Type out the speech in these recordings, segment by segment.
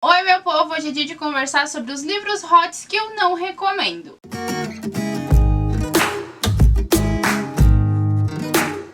Oi meu povo, hoje é dia de conversar sobre os livros hots que eu não recomendo.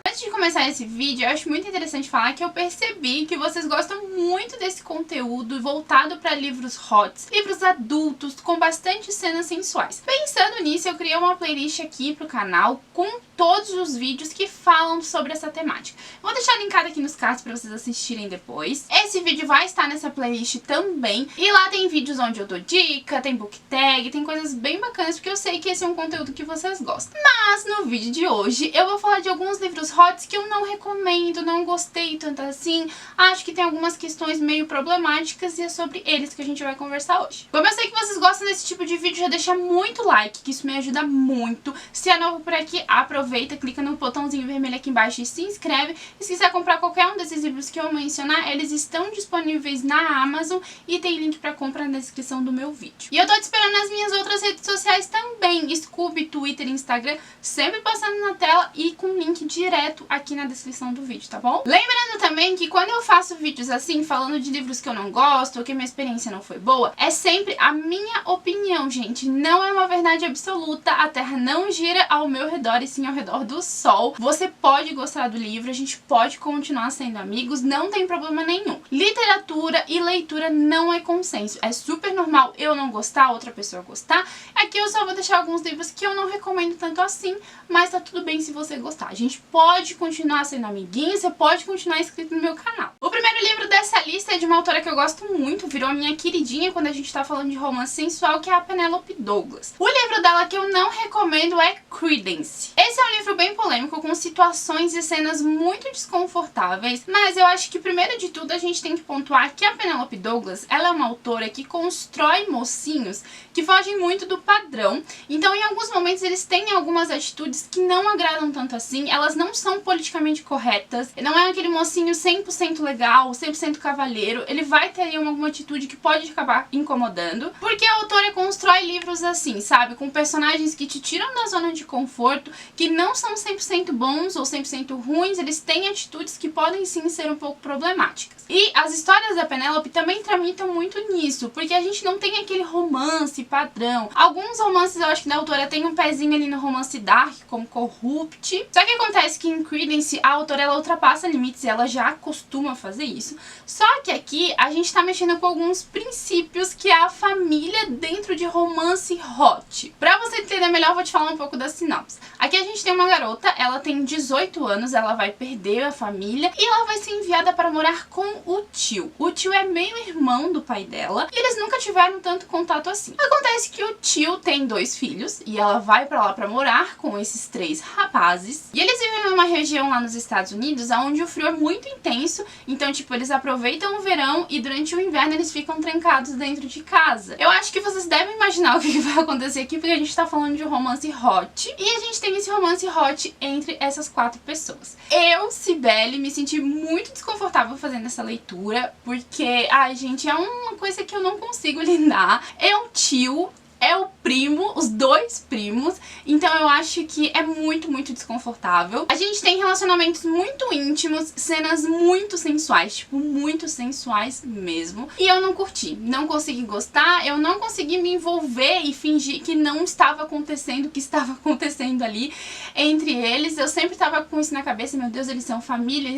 Antes de começar esse vídeo, eu acho muito interessante falar que eu percebi que vocês gostam muito desse conteúdo voltado para livros hots, livros adultos com bastante cenas sensuais. Pensando nisso, eu criei uma playlist aqui pro canal com todos os vídeos que falam sobre essa temática. Vou deixar linkado aqui nos cards para vocês assistirem depois. Esse vídeo vai estar nessa playlist também. E lá tem vídeos onde eu dou dica, tem book tag, tem coisas bem bacanas, porque eu sei que esse é um conteúdo que vocês gostam. Mas no vídeo de hoje eu vou falar de alguns livros hots que eu não recomendo, não gostei tanto assim. Acho que tem algumas questões meio problemáticas e é sobre eles que a gente vai conversar hoje. Como eu sei que vocês gostam desse tipo de vídeo, já deixa muito like, que isso me ajuda muito. Se é novo por aqui, aproveita, clica no botãozinho vermelho aqui embaixo e se inscreve. E se quiser comprar qualquer um desses livros que eu mencionar, eles estão disponíveis na Amazon e tem link pra compra na descrição do meu vídeo. E eu tô te esperando nas minhas outras redes sociais também, Scoob, Twitter e Instagram, sempre passando na tela e com link direto aqui na descrição do vídeo, tá bom? Lembrando também que quando eu faço vídeos assim, falando de livros que eu não gosto ou que minha experiência não foi boa, é sempre a minha opinião, gente. Não é uma verdade absoluta, a Terra não gira ao meu redor e sim ao redor do Sol. Você pode gostar do livro, a gente pode continuar sendo amigos, não tem problema nenhum. Literatura e leitura não é consenso. É super normal eu não gostar, outra pessoa gostar. Aqui eu só vou deixar alguns livros que eu não recomendo tanto assim, mas tá tudo bem se você gostar. A gente pode continuar sendo amiguinho, você pode continuar inscrito no meu canal. O primeiro livro dessa lista é de uma autora que eu gosto muito, virou a minha queridinha quando a gente tá falando de romance sensual, que é a Penélope Douglas. O livro dela que eu não recomendo é Credence. Esse é um livro bem polêmico, com situações e cenas muito desconfortáveis, mas eu acho que primeiro de tudo a gente tem que pontuar que a Penélope Douglas, ela é uma autora que constrói mocinhos que fogem muito do padrão, então em alguns momentos eles têm algumas atitudes que não agradam tanto assim, elas não são politicamente corretas, não é aquele mocinho 100% legal, 100% cavalheiro, ele vai ter aí alguma atitude que pode acabar incomodando, porque a autora constrói livros assim, sabe, com personagens que te tiram da zona de conforto, que não são 100% bons ou 100% ruins, eles têm atitudes que podem sim ser um pouco problemáticas. E as histórias da Penélope também tramitam muito nisso, porque a gente não tem aquele romance padrão. Alguns romances eu acho que da autora tem um pezinho ali no romance dark, como Corrupt. Só que acontece que em Credence a autora ela ultrapassa limites e ela já costuma fazer isso. Só que aqui a gente tá mexendo com alguns princípios que é a família dentro de romance hot. Pra você entender melhor, eu vou te falar um pouco da sinopse. Aqui a gente tem uma garota, ela tem 18 anos, ela vai perder a família e ela vai ser enviada para morar com o tio. O tio é meio irmão do pai dela e eles nunca tiveram tanto contato assim. Acontece que o tio tem 2 filhos e ela vai pra lá pra morar com esses 3 rapazes. E eles vivem numa região lá nos Estados Unidos onde o frio é muito intenso, então tipo, eles aproveitam o verão e durante o inverno eles ficam trancados dentro de casa. Eu acho que vocês devem imaginar o que vai acontecer aqui, porque a gente tá falando de um romance hot e a gente tem esse romance hot entre essas 4 pessoas. Eu, Cibele, me senti muito desconfortável fazendo essa leitura, porque, ai gente, é uma coisa que eu não consigo lidar. É um tio, é o primo, os 2 primos, então eu acho que é muito, muito desconfortável. A gente tem relacionamentos muito íntimos, cenas muito sensuais, tipo, muito sensuais mesmo, e eu não curti, não consegui gostar, eu não consegui me envolver e fingir que não estava acontecendo o que estava acontecendo ali entre eles. Eu sempre tava com isso na cabeça, meu Deus, eles são família,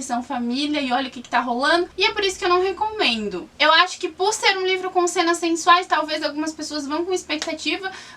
e olha o que tá rolando, e é por isso que eu não recomendo. Eu acho que por ser um livro com cenas sensuais, talvez algumas pessoas vão com expectativa,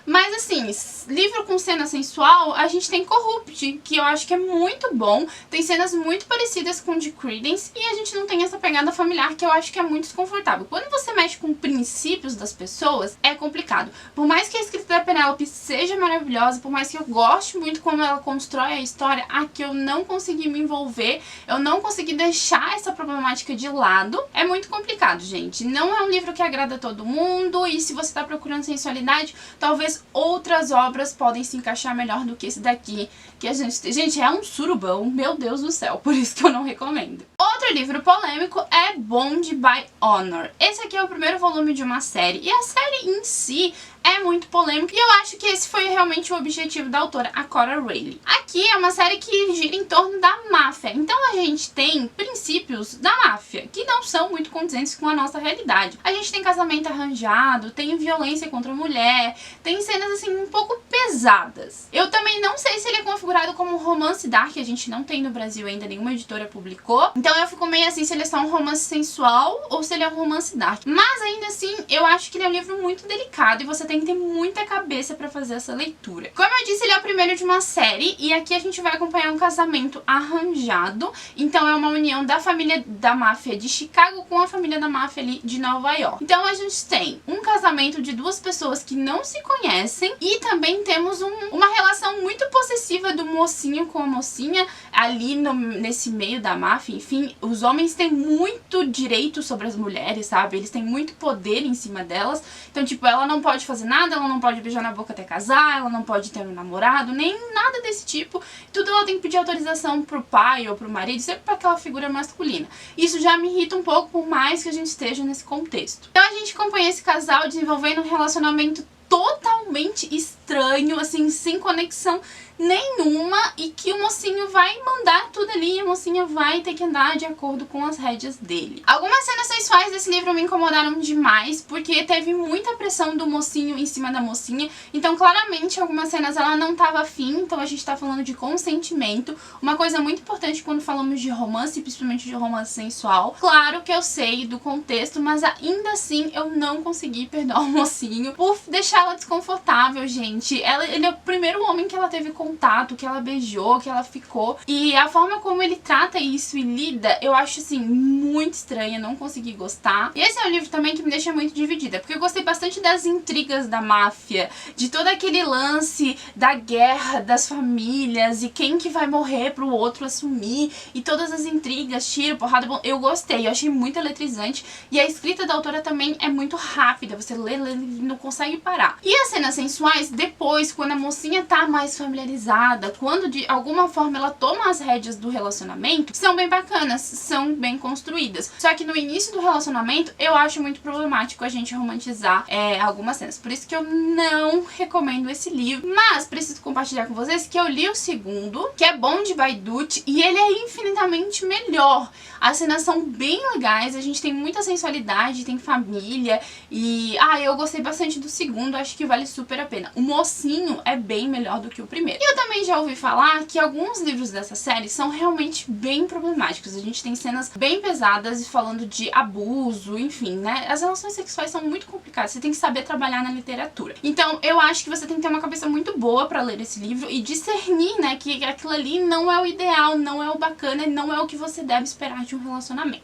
mas assim, livro com cena sensual, a gente tem Corrupt, que eu acho que é muito bom, tem cenas muito parecidas com o de Credence, e a gente não tem essa pegada familiar que eu acho que é muito desconfortável. Quando você mexe com princípios das pessoas, é complicado. Por mais que a escrita da Penélope seja maravilhosa, por mais que eu goste muito como ela constrói a história, aqui eu não consegui me envolver, eu não consegui deixar essa problemática de lado. É muito complicado, gente. Não é um livro que agrada a todo mundo, e se você tá procurando sensualidade, talvez outras obras podem se encaixar melhor do que esse daqui, que a gente, é um surubão, meu Deus do céu, por isso que eu não recomendo. Outro livro polêmico é Bond by Honor. Esse aqui é o primeiro volume de uma série, e a série em si é muito polêmico e eu acho que esse foi realmente o objetivo da autora, a Cora Railly. Aqui é uma série que gira em torno da máfia, então a gente tem princípios da máfia que não são muito condizentes com a nossa realidade. A gente tem casamento arranjado, tem violência contra a mulher, tem cenas assim um pouco pesadas. Eu também não sei se ele é configurado como um romance dark, a gente não tem no Brasil ainda, nenhuma editora publicou, então eu fico meio assim se ele é só um romance sensual ou se ele é um romance dark. Mas ainda assim, eu acho que ele é um livro muito delicado e você tem que ter muita cabeça pra fazer essa leitura. Como eu disse, ele é o primeiro de uma série e aqui a gente vai acompanhar um casamento arranjado, então é uma união da família da máfia de Chicago com a família da máfia ali de Nova York. Então a gente tem um casamento de duas pessoas que não se conhecem e também temos uma relação muito possessiva do mocinho com a mocinha ali nesse meio da máfia. Enfim, os homens têm muito direito sobre as mulheres, sabe? Eles têm muito poder em cima delas. Então, tipo, ela não pode fazer nada, ela não pode beijar na boca até casar, ela não pode ter um namorado, nem nada desse tipo. Tudo ela tem que pedir autorização pro pai ou pro marido, sempre pra aquela figura masculina. Isso já me irrita um pouco, por mais que a gente esteja nesse contexto. Então a gente acompanha esse casal desenvolvendo um relacionamento totalmente estranho, assim, sem conexão nenhuma, e que o mocinho vai mandar tudo ali e a mocinha vai ter que andar de acordo com as rédeas dele. Algumas cenas sensuais desse livro me incomodaram demais, porque teve muita pressão do mocinho em cima da mocinha, então claramente algumas cenas ela não tava afim, então a gente tá falando de consentimento, uma coisa muito importante quando falamos de romance, principalmente de romance sensual. Claro que eu sei do contexto, mas ainda assim eu não consegui perdoar o mocinho por deixar ela desconfortável, gente. Ele é o primeiro homem que ela teve contato, que ela beijou, que ela ficou. E a forma como ele trata isso e lida, eu acho assim, muito estranha, não consegui gostar. E esse é um livro também que me deixa muito dividida, porque eu gostei bastante das intrigas da máfia, de todo aquele lance da guerra das famílias e quem que vai morrer pro outro assumir, e todas as intrigas, tiro, porrada, bom, eu gostei, eu achei muito eletrizante. E a escrita da autora também é muito rápida, você lê e não consegue parar. E as cenas sensuais, depois, quando a mocinha tá mais familiarizada, quando de alguma forma ela toma as rédeas do relacionamento, são bem bacanas, são bem construídas. Só que no início do relacionamento eu acho muito problemático a gente romantizar algumas cenas. Por isso que eu não recomendo esse livro. Mas preciso compartilhar com vocês que eu li o segundo, que é Bond by Dutch, e ele é infinitamente melhor. As cenas são bem legais, a gente tem muita sensualidade, tem família e... eu gostei bastante do segundo, acho que vale super a pena. O mocinho é bem melhor do que o primeiro. E eu também já ouvi falar que alguns livros dessa série são realmente bem problemáticos. A gente tem cenas bem pesadas e falando de abuso, enfim, né? As relações sexuais são muito complicadas, você tem que saber trabalhar na literatura. Então eu acho que você tem que ter uma cabeça muito boa pra ler esse livro e discernir, né, que aquilo ali não é o ideal, não é o bacana, não é o que você deve esperar de um relacionamento.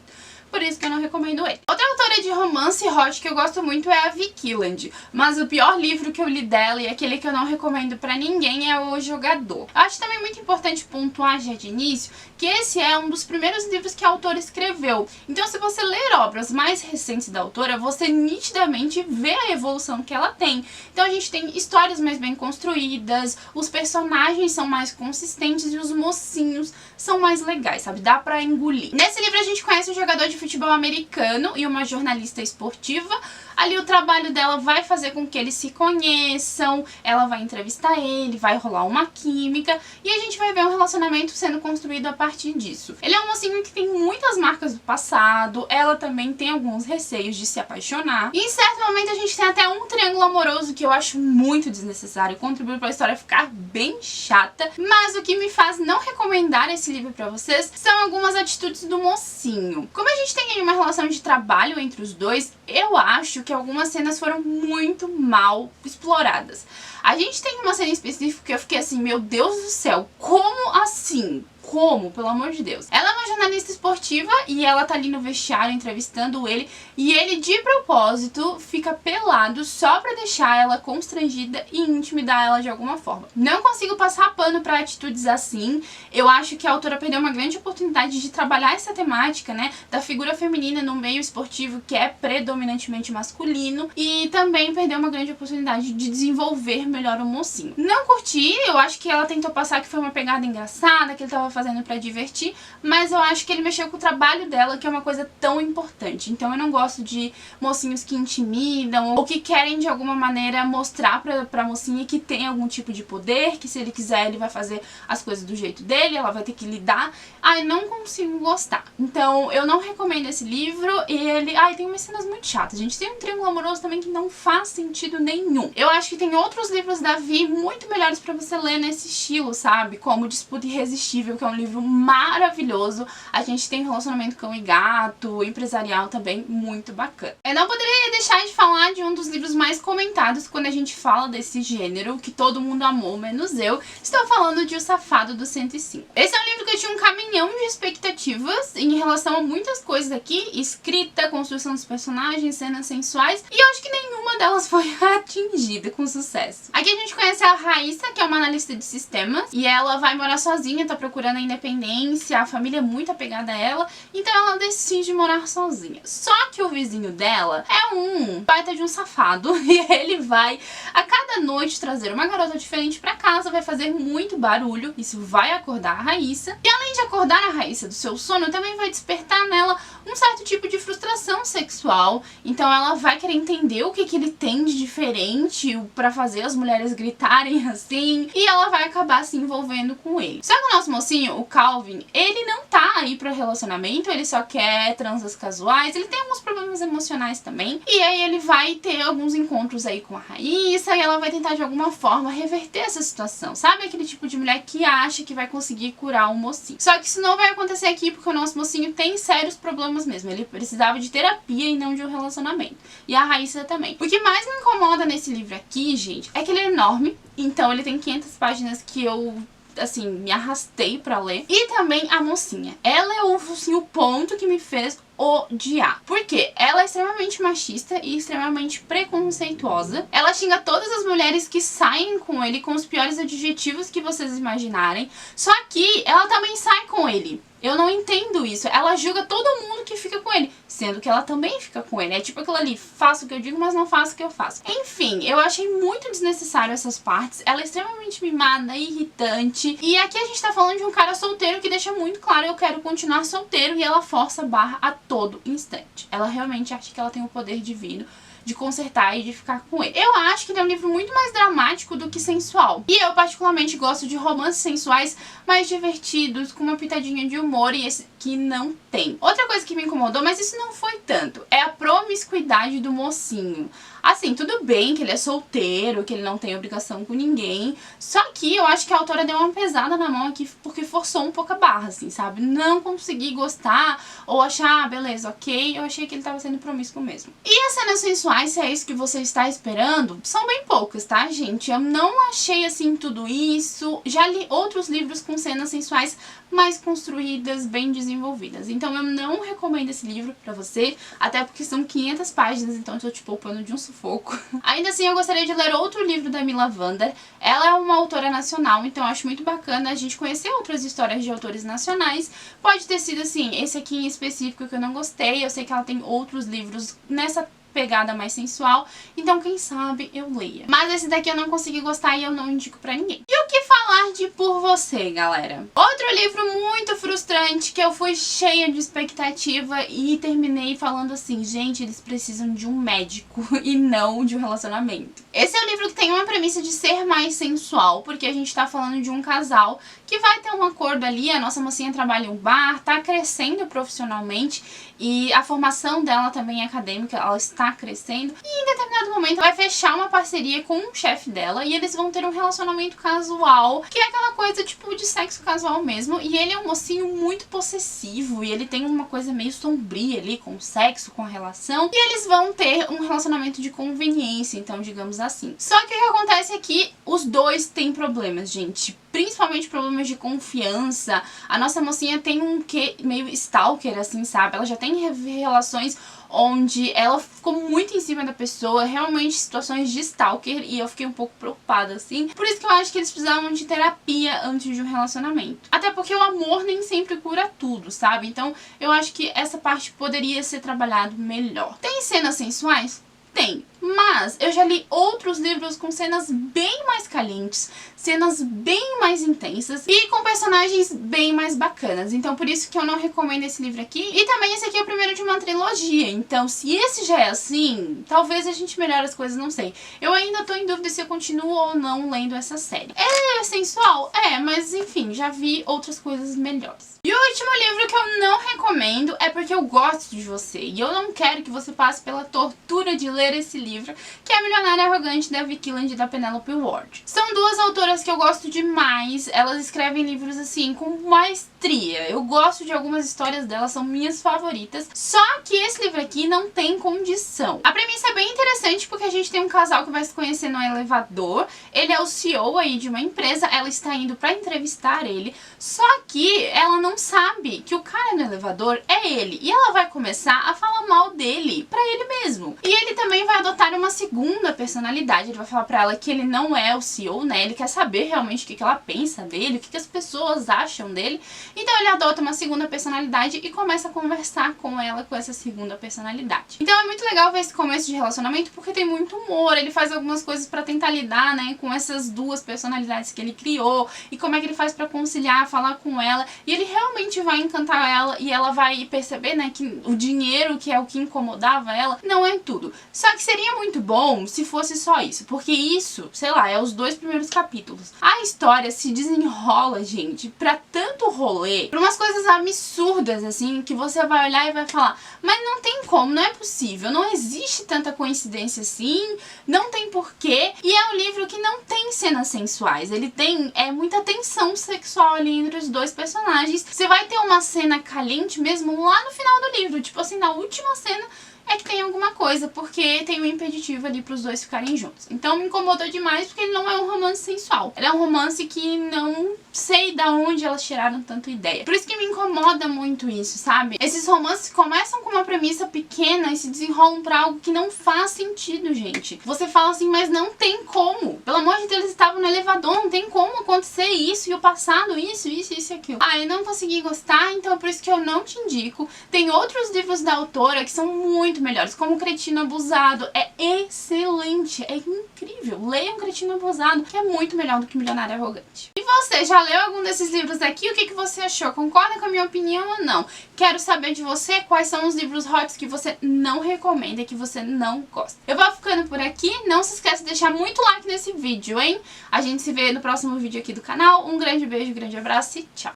Por isso que eu não recomendo ele. Outra autora de romance hot que eu gosto muito é a Vicky Land, mas o pior livro que eu li dela e aquele que eu não recomendo pra ninguém é O Jogador. Eu acho também muito importante pontuar já de início que esse é um dos primeiros livros que a autora escreveu. Então se você ler obras mais recentes da autora, você nitidamente vê a evolução que ela tem. Então a gente tem histórias mais bem construídas, os personagens são mais consistentes e os mocinhos são mais legais, sabe? Dá pra engolir. Nesse livro a gente conhece um jogador de futebol americano e uma jornalista esportiva. Ali o trabalho dela vai fazer com que eles se conheçam, ela vai entrevistar ele, vai rolar uma química e a gente vai ver um relacionamento sendo construído a partir disso. Ele é um mocinho que tem muitas marcas do passado, ela também tem alguns receios de se apaixonar. E em certo momento a gente tem até um triângulo amoroso que eu acho muito desnecessário, contribui para a história ficar bem chata, mas o que me faz não recomendar esse livro para vocês são algumas atitudes do mocinho. Como a gente tem aí uma relação de trabalho entre os dois, eu acho que algumas cenas foram muito mal exploradas. A gente tem uma cena específica que eu fiquei assim, meu Deus do céu, como assim? Como? Pelo amor de Deus. Ela é uma jornalista esportiva e ela tá ali no vestiário entrevistando ele e ele de propósito fica pelado só pra deixar ela constrangida e intimidar ela de alguma forma. Não consigo passar pano pra atitudes assim. Eu acho que a autora perdeu uma grande oportunidade de trabalhar essa temática, né, da figura feminina no meio esportivo que é predominantemente masculino, e também perdeu uma grande oportunidade de desenvolver melhor o mocinho. Não curti, eu acho que ela tentou passar que foi uma pegada engraçada, que ele tava fazendo fazendo pra divertir, mas eu acho que ele mexeu com o trabalho dela, que é uma coisa tão importante. Então eu não gosto de mocinhos que intimidam ou que querem de alguma maneira mostrar pra mocinha que tem algum tipo de poder, que se ele quiser ele vai fazer as coisas do jeito dele, ela vai ter que lidar. Ai, não consigo gostar. Então eu não recomendo esse livro. E ele, tem umas cenas muito chatas, gente. Tem um triângulo amoroso também que não faz sentido nenhum. Eu acho que tem outros livros da Vi muito melhores pra você ler nesse estilo, sabe? Como Disputa Irresistível, que é um livro maravilhoso. A gente tem Relacionamento Cão e Gato, empresarial também, muito bacana. Eu não poderia deixar de falar de um dos livros mais comentados quando a gente fala desse gênero, que todo mundo amou, menos eu. Estou falando de O Safado do 105. Esse é um livro que eu tinha um caminhão de expectativas em relação a muitas coisas aqui, escrita, construção dos personagens, cenas sensuais, e eu acho que nenhuma delas foi atingida com sucesso. Aqui a gente conhece a Raíssa, que é uma analista de sistemas, e ela vai morar sozinha, tá procurando a independência, a família é muito apegada a ela, então ela decide morar sozinha. Só que o vizinho dela é um baita de um safado, e ele vai a cada noite trazer uma garota diferente pra casa, vai fazer muito barulho, isso vai acordar a Raíssa, e além de acordar a Raíssa do seu sono, também vai despertar nela um certo tipo de frustração sexual. Então ela vai querer entender o que ele tem de diferente pra fazer as mulheres gritarem assim, e ela vai acabar se envolvendo com ele. Só que o nosso mocinho, o Calvin, ele não tá aí pro relacionamento, ele só quer transas casuais, ele tem alguns problemas emocionais também, e aí ele vai ter alguns encontros aí com a Raíssa, e ela vai tentar de alguma forma reverter essa situação. Sabe aquele tipo de mulher que acha que vai conseguir curar o mocinho? Só que isso não vai acontecer aqui, porque o nosso mocinho tem sérios problemas mesmo. Ele precisava de terapia e não de um relacionamento. E a Raíssa também. O que mais me incomoda nesse livro aqui, gente, é que ele é enorme. Então ele tem 500 páginas que eu, assim, me arrastei pra ler. E também a mocinha. Ela é o ponto que me fez odiar. Porque ela é extremamente machista e extremamente preconceituosa. Ela xinga todas as mulheres que saem com ele com os piores adjetivos que vocês imaginarem. Só que ela também sai com ele. Eu não entendo isso. Ela julga todo mundo que fica com ele, sendo que ela também fica com ele. É tipo aquilo ali, faço o que eu digo, mas não faço o que eu faço. Enfim, eu achei muito desnecessário essas partes. Ela é extremamente mimada, irritante. E aqui a gente tá falando de um cara solteiro que deixa muito claro: eu quero continuar solteiro, e ela força a barra a todo instante. Ela realmente acha que ela tem o poder divino de consertar e de ficar com ele. Eu acho que ele é um livro muito mais dramático do que sensual. E eu particularmente gosto de romances sensuais mais divertidos, com uma pitadinha de humor, e esse que não tem. Outra coisa que me incomodou, mas isso não foi tanto, é a promiscuidade do mocinho. Assim, tudo bem que ele é solteiro, que ele não tem obrigação com ninguém, só que eu acho que a autora deu uma pesada na mão aqui, porque forçou um pouco a barra, assim, sabe? Não consegui gostar, ou achar, beleza, ok, eu achei que ele tava sendo promíscuo mesmo. E as cenas sensuais, se é isso que você está esperando, são bem poucas, tá, gente? Eu não achei, assim, tudo isso. Já li outros livros com cenas sensuais mais construídas, bem desenvolvidas. Então eu não recomendo esse livro pra você, até porque são 500 páginas, então eu tô te poupando de um sufoco. Ainda assim, eu gostaria de ler outro livro da Mila Wander. Ela é uma autora nacional, então eu acho muito bacana a gente conhecer outras histórias de autores nacionais. Pode ter sido, assim, esse aqui em específico que eu não gostei. Eu sei que ela tem outros livros nessa pegada mais sensual, então quem sabe eu leia. Mas esse daqui eu não consegui gostar e eu não indico pra ninguém. E o que falar de Por Você, galera? Outro livro muito frustrante, que eu fui cheia de expectativa e terminei falando assim: gente, eles precisam de um médico e não de um relacionamento. Esse é um livro que tem uma premissa de ser mais sensual, porque a gente tá falando de um casal que vai ter um acordo ali. A nossa mocinha trabalha em um bar, tá crescendo profissionalmente, e a formação dela também é acadêmica, ela está crescendo, e em determinado momento vai fechar uma parceria com um chefe dela, e eles vão ter um relacionamento casual, que é aquela coisa tipo de sexo casual mesmo. E ele é um mocinho muito possessivo, e ele tem uma coisa meio sombria ali com o sexo, com a relação, e eles vão ter um relacionamento de conveniência, então digamos assim. Só que o que acontece é que os dois têm problemas, gente. Principalmente problemas de confiança. A nossa mocinha tem um quê meio stalker, assim, sabe? Ela já tem relações onde ela ficou muito em cima da pessoa, realmente situações de stalker, e eu fiquei um pouco preocupada, assim. Por isso que eu acho que eles precisavam de terapia antes de um relacionamento. Até porque o amor nem sempre cura tudo, sabe? Então eu acho que essa parte poderia ser trabalhado melhor. Tem cenas sensuais? Tem. Mas eu já li outros livros com cenas bem mais calientes, cenas bem mais intensas e com personagens bem mais bacanas. Então por isso que eu não recomendo esse livro aqui. E também esse aqui é o primeiro de uma trilogia. Então se esse já é assim, talvez a gente melhore as coisas, não sei. Eu ainda tô em dúvida se eu continuo ou não lendo essa série. É sensual? É, mas enfim, já vi outras coisas melhores. E o último livro que eu não recomendo é porque eu gosto de você e eu não quero que você passe pela tortura de ler esse livro, que é A Milionária Arrogante, da Vicky Land e da Penelope Ward. São duas autoras que eu gosto demais, elas escrevem livros assim com maestria. Eu gosto de algumas histórias delas, são minhas favoritas, só que esse livro aqui não tem condição. A premissa é bem interessante porque a gente tem um casal que vai se conhecer no elevador, ele é o CEO aí de uma empresa, ela está indo pra entrevistar ele, só que ela não sabe que o cara no elevador é ele, e ela vai começar a falar mal dele pra ele mesmo. E ele também vai adotar uma segunda personalidade, ele vai falar pra ela que ele não é o CEO, né, ele quer saber realmente o que ela pensa dele, o que as pessoas acham dele, então ele adota uma segunda personalidade e começa a conversar com ela com essa segunda personalidade. Então é muito legal ver esse começo de relacionamento porque tem muito humor, ele faz algumas coisas pra tentar lidar, né, com essas duas personalidades que ele criou e como é que ele faz pra conciliar, falar com ela, e ele realmente vai encantar ela e ela vai perceber, né, que o dinheiro, que é o que incomodava ela, não é tudo. Só que seria muito bom se fosse só isso, porque isso, sei lá, é os 2 primeiros capítulos. A história se desenrola, gente, pra tanto rolê, pra umas coisas absurdas, assim, que você vai olhar e vai falar, mas não tem como, não é possível, não existe tanta coincidência assim, não tem porquê, e é um livro que não tem cenas sensuais, ele tem muita tensão sexual ali entre os dois personagens. Você vai ter uma cena caliente mesmo lá no final do livro, tipo assim, na última cena é que tem alguma coisa, porque tem um impeditivo ali pros dois ficarem juntos. Então me incomodou demais porque ele não é um romance sensual. Ele é um romance que não sei da onde elas tiraram tanta ideia. Por isso que me incomoda muito isso, sabe? Esses romances começam com uma premissa pequena e se desenrolam pra algo que não faz sentido, gente. Você fala assim, mas não tem como. Pelo amor de Deus, eles estavam no elevador, não tem como acontecer isso e o passado, isso e aquilo. Ah, eu não consegui gostar, então é por isso que eu não te indico. Tem outros livros da autora que são muito melhores, como Cretino Abusado. É excelente, é incrível. Leiam Cretino Abusado, que é muito melhor do que Milionária Arrogante. E você, já leu algum desses livros aqui? O que você achou? Concorda com a minha opinião ou não? Quero saber de você quais são os livros hot que você não recomenda e que você não gosta. Eu vou ficando por aqui. Não se esqueça de deixar muito like nesse vídeo, hein? A gente se vê no próximo vídeo aqui do canal. Um grande beijo, um grande abraço e tchau!